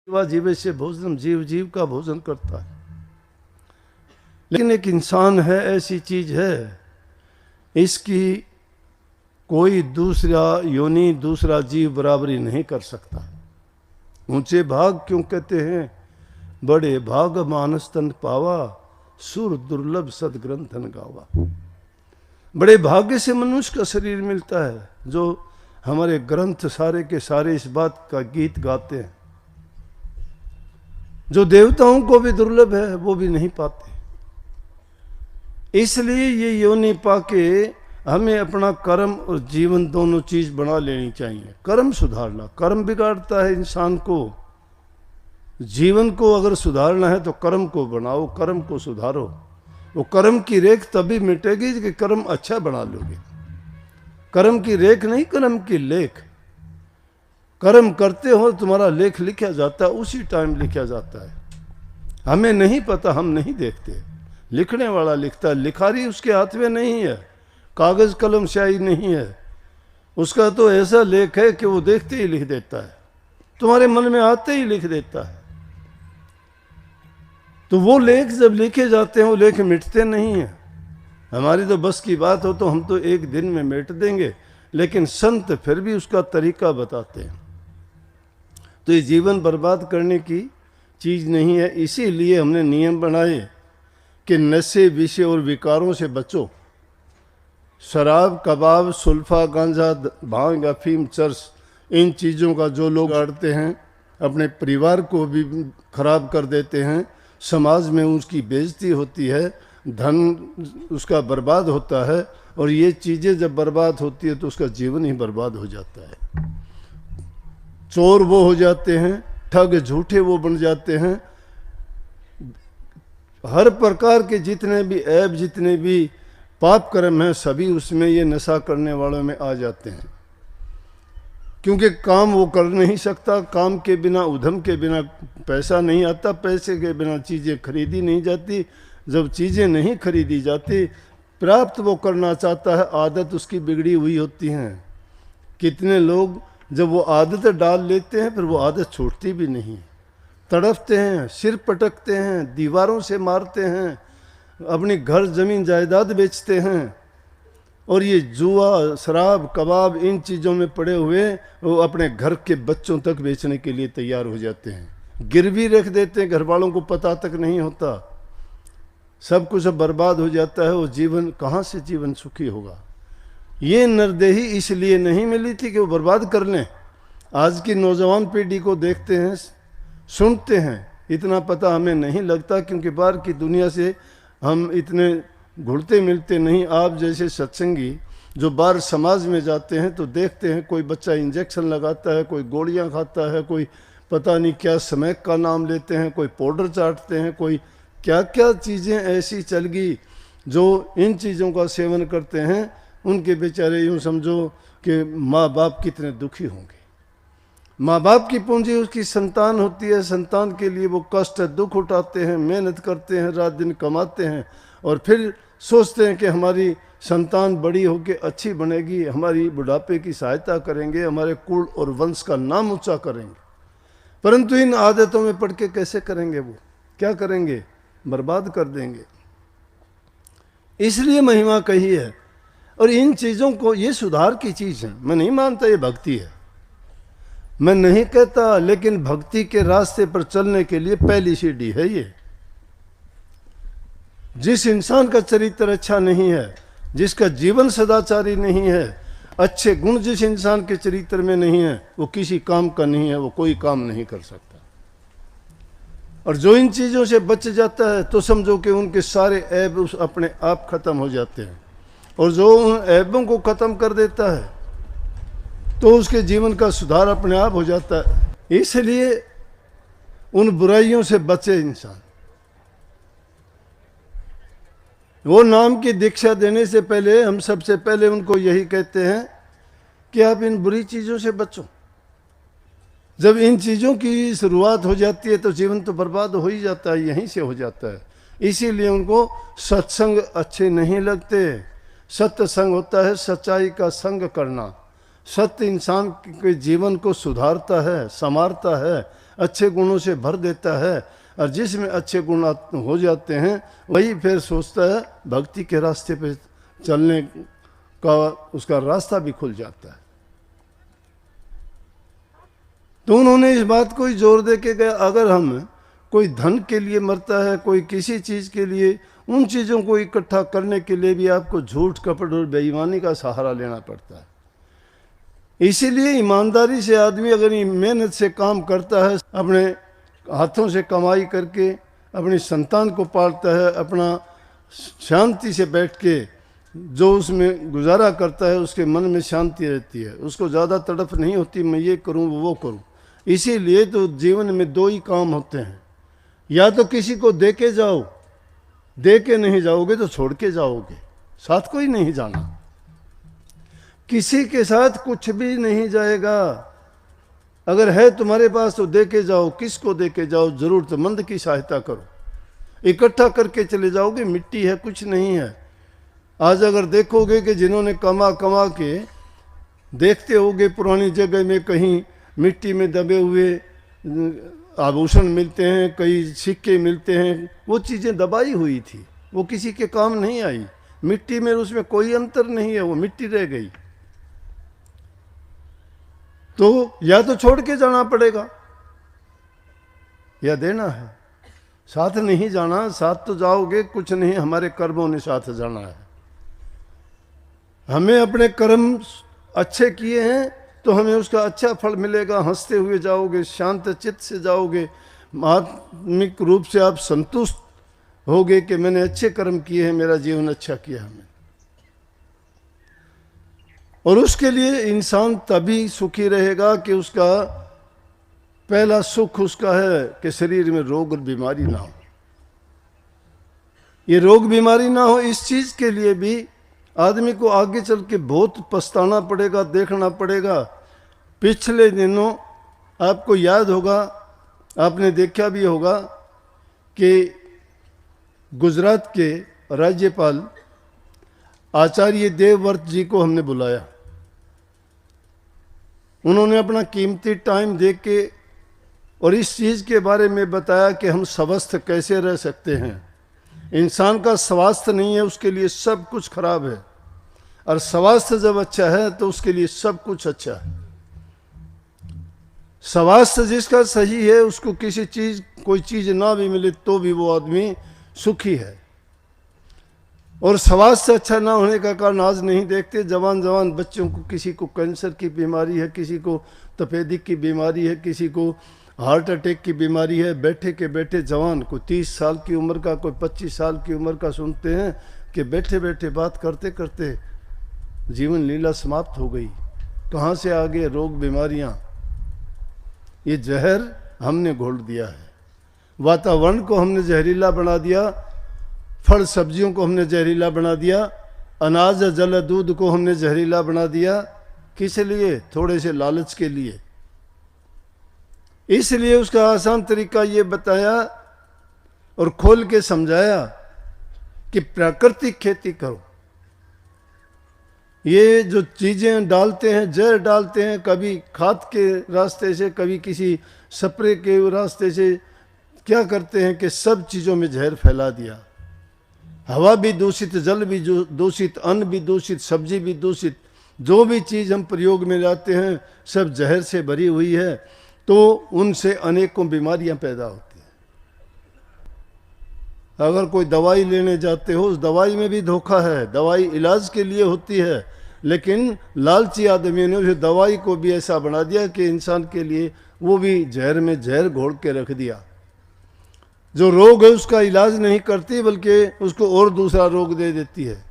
जीवे से भोजन, जीव जीव का भोजन करता है। लेकिन एक इंसान है, ऐसी चीज है, इसकी कोई दूसरा योनि, दूसरा जीव बराबरी नहीं कर सकता। ऊंचे भाग क्यों कहते हैं? बड़े भाग मानस तन पावा, सुर दुर्लभ सदग्रंथन गावा। बड़े भाग्य से मनुष्य का शरीर मिलता है, जो हमारे ग्रंथ सारे के सारे इस बात का गीत गाते हैं। जो देवताओं को भी दुर्लभ है, वो भी नहीं पाते। इसलिए ये योनि पाके हमें अपना कर्म और जीवन दोनों चीज बना लेनी चाहिए। कर्म सुधारना, कर्म बिगाड़ता है इंसान को। जीवन को अगर सुधारना है तो कर्म को बनाओ, कर्म को सुधारो। वो कर्म की रेख तभी मिटेगी कि कर्म अच्छा बना लोगे। कर्म की रेख नहीं, कर्म की लेख। कर्म करते हो तुम्हारा लेख लिखा जाता है, उसी टाइम लिखा जाता है। हमें नहीं पता, हम नहीं देखते, लिखने वाला लिखता है। लिखारी उसके हाथ में नहीं है, कागज कलम स्याही नहीं है, उसका तो ऐसा लेख है कि वो देखते ही लिख देता है, तुम्हारे मन में आते ही लिख देता है। तो वो लेख जब लिखे जाते हैं, वो लेख मिटते नहीं हैं। हमारी तो बस की बात हो तो हम तो एक दिन में मिट देंगे, लेकिन संत फिर भी उसका तरीका बताते हैं। तो ये जीवन बर्बाद करने की चीज नहीं है। इसीलिए हमने नियम बनाए कि नशे, विषय और विकारों से बचो। शराब, कबाब, सुल्फा, गांजा, भांग, अफीम, चर्स, इन चीज़ों का जो लोग आड़ते हैं, अपने परिवार को भी खराब कर देते हैं। समाज में उसकी बेइज्जती होती है, धन उसका बर्बाद होता है, और ये चीज़ें जब बर्बाद होती है तो उसका जीवन ही बर्बाद हो जाता है। चोर वो हो जाते हैं, ठग झूठे वो बन जाते हैं। हर प्रकार के जितने भी ऐब, जितने भी पाप कर्म हैं, सभी उसमें ये नशा करने वालों में आ जाते हैं। क्योंकि काम वो कर नहीं सकता, काम के बिना, उद्यम के बिना पैसा नहीं आता, पैसे के बिना चीज़ें खरीदी नहीं जाती। जब चीज़ें नहीं खरीदी जाती, प्राप्त वो करना चाहता है, आदत उसकी बिगड़ी हुई होती हैं। कितने लोग जब वो आदत डाल लेते हैं, फिर वो आदत छूटती भी नहीं। तड़पते हैं, सिर पटकते हैं, दीवारों से मारते हैं, अपनी घर जमीन जायदाद बेचते हैं, और ये जुआ, शराब, कबाब, इन चीज़ों में पड़े हुए वो अपने घर के बच्चों तक बेचने के लिए तैयार हो जाते हैं। गिरवी रख देते हैं, घर वालों को पता तक नहीं होता। सब कुछ बर्बाद हो जाता है। वो जीवन कहाँ से जीवन सुखी होगा? ये नरदेही इसलिए नहीं मिली थी कि वो बर्बाद कर लें। आज की नौजवान पीढ़ी को देखते हैं, सुनते हैं, इतना पता हमें नहीं लगता, क्योंकि बाहर की दुनिया से हम इतने घुलते मिलते नहीं। आप जैसे सत्संगी जो बाहर समाज में जाते हैं तो देखते हैं, कोई बच्चा इंजेक्शन लगाता है, कोई गोलियां खाता है, कोई पता नहीं क्या स्मैक का नाम लेते हैं, कोई पाउडर चाटते हैं, कोई क्या क्या चीज़ें ऐसी चल गई। जो इन चीज़ों का सेवन करते हैं, उनके बेचारे यूँ समझो कि माँ बाप कितने दुखी होंगे। माँ बाप की पूंजी उसकी संतान होती है। संतान के लिए वो कष्ट, दुख उठाते हैं, मेहनत करते हैं, रात दिन कमाते हैं, और फिर सोचते हैं कि हमारी संतान बड़ी होकर अच्छी बनेगी, हमारी बुढ़ापे की सहायता करेंगे, हमारे कुल और वंश का नाम ऊंचा करेंगे। परंतु इन आदतों में पड़ के कैसे करेंगे? वो क्या करेंगे? बर्बाद कर देंगे। इसलिए महिमा कही है। और इन चीज़ों को, ये सुधार की चीज़ है। मैं नहीं मानता ये भक्ति है, मैं नहीं कहता, लेकिन भक्ति के रास्ते पर चलने के लिए पहली सीढ़ी है ये। जिस इंसान का चरित्र अच्छा नहीं है, जिसका जीवन सदाचारी नहीं है, अच्छे गुण जिस इंसान के चरित्र में नहीं है, वो किसी काम का नहीं है, वो कोई काम नहीं कर सकता। और जो इन चीज़ों से बच जाता है तो समझो कि उनके सारे ऐब उस अपने आप खत्म हो जाते हैं। और जो उन ऐबों को खत्म कर देता है तो उसके जीवन का सुधार अपने आप हो जाता है। इसलिए उन बुराइयों से बचे इंसान। वो नाम की दीक्षा देने से पहले हम सबसे पहले उनको यही कहते हैं कि आप इन बुरी चीज़ों से बचो। जब इन चीज़ों की शुरुआत हो जाती है तो जीवन तो बर्बाद हो ही जाता है, यहीं से हो जाता है। इसीलिए उनको सत्संग अच्छे नहीं लगते। सत्संग होता है सच्चाई का संग करना। सत्य इंसान के जीवन को सुधारता है, संवारता है, अच्छे गुणों से भर देता है, और जिसमें अच्छे गुण हो जाते हैं वही फिर सोचता है भक्ति के रास्ते पे चलने का, उसका रास्ता भी खुल जाता है। तो उन्होंने इस बात को ही जोर दे के गया, अगर हम कोई धन के लिए मरता है, कोई किसी चीज़ के लिए, उन चीज़ों को इकट्ठा करने के लिए भी आपको झूठ, कपट और बेईमानी का सहारा लेना पड़ता है। इसीलिए ईमानदारी से आदमी अगर मेहनत से काम करता है, अपने हाथों से कमाई करके अपनी संतान को पालता है, अपना शांति से बैठ के जो उसमें गुजारा करता है, उसके मन में शांति रहती है, उसको ज़्यादा तड़प नहीं होती मैं ये करूँ वो करूँ। इसीलिए तो जीवन में दो ही काम होते हैं, या तो किसी को दे के जाओ, दे के नहीं जाओगे तो छोड़ के जाओगे, साथ कोई नहीं जाना, किसी के साथ कुछ भी नहीं जाएगा। अगर है तुम्हारे पास तो दे के जाओ, किसको दे के जाओ, जरूरतमंद की सहायता करो, इकट्ठा करके चले जाओगे, मिट्टी है कुछ नहीं है। आज अगर देखोगे कि जिन्होंने कमा कमा के, देखते होगे पुरानी जगह में कहीं मिट्टी में दबे हुए आभूषण मिलते हैं, कई सिक्के मिलते हैं, वो चीज़ें दबाई हुई थी, वो किसी के काम नहीं आई, मिट्टी में उसमें कोई अंतर नहीं है, वो मिट्टी रह गई। तो या तो छोड़ के जाना पड़ेगा या देना है, साथ नहीं जाना। साथ तो जाओगे कुछ नहीं, हमारे कर्मों ने साथ जाना है। हमें अपने कर्म अच्छे किए हैं तो हमें उसका अच्छा फल मिलेगा, हंसते हुए जाओगे, शांत चित्त से जाओगे, आत्मिक रूप से आप संतुष्ट होगे कि मैंने अच्छे कर्म किए हैं, मेरा जीवन अच्छा किया है। और उसके लिए इंसान तभी सुखी रहेगा कि उसका पहला सुख उसका है कि शरीर में रोग और बीमारी ना हो। ये रोग बीमारी ना हो, इस चीज के लिए भी आदमी को आगे चल के बहुत पछताना पड़ेगा, देखना पड़ेगा। पिछले दिनों आपको याद होगा, आपने देखा भी होगा कि गुजरात के राज्यपाल आचार्य देवव्रत जी को हमने बुलाया। उन्होंने अपना कीमती टाइम दे के और इस चीज़ के बारे में बताया कि हम स्वस्थ कैसे रह सकते हैं। इंसान का स्वास्थ्य नहीं है, उसके लिए सब कुछ खराब है, और स्वास्थ्य जब अच्छा है तो उसके लिए सब कुछ अच्छा है। स्वास्थ्य जिसका सही है, उसको किसी चीज़, कोई चीज़ ना भी मिले तो भी वो आदमी सुखी है। और स्वास्थ्य अच्छा ना होने का कारण आज नहीं देखते, जवान जवान बच्चों को, किसी को कैंसर की बीमारी है, किसी को तपेदिक की बीमारी है, किसी को हार्ट अटैक की बीमारी है। बैठे के बैठे जवान, कोई 30 साल की उम्र का, कोई 25 साल की उम्र का, सुनते हैं कि बैठे बैठे बात करते करते जीवन लीला समाप्त हो गई। कहाँ से आ गए रोग बीमारियाँ? ये जहर हमने घोल दिया है, वातावरण को हमने जहरीला बना दिया, फल सब्जियों को हमने जहरीला बना दिया, अनाज जल दूध को हमने जहरीला बना दिया। किस लिए? थोड़े से लालच के लिए। इसलिए उसका आसान तरीका ये बताया और खोल के समझाया कि प्राकृतिक खेती करो। ये जो चीज़ें डालते हैं, जहर डालते हैं, कभी खाद के रास्ते से, कभी किसी स्प्रे के रास्ते से, क्या करते हैं कि सब चीज़ों में जहर फैला दिया। हवा भी दूषित, जल भी दूषित, अन्न भी दूषित, सब्जी भी दूषित, जो भी चीज़ हम प्रयोग में लाते हैं सब जहर से भरी हुई है। तो उनसे अनेकों बीमारियां पैदा होती हैं। अगर कोई दवाई लेने जाते हो, उस दवाई में भी धोखा है। दवाई इलाज के लिए होती है, लेकिन लालची आदमियों ने उस दवाई को भी ऐसा बना दिया कि इंसान के लिए वो भी जहर में जहर घोल के रख दिया। जो रोग है उसका इलाज नहीं करती, बल्कि उसको और दूसरा रोग दे देती है।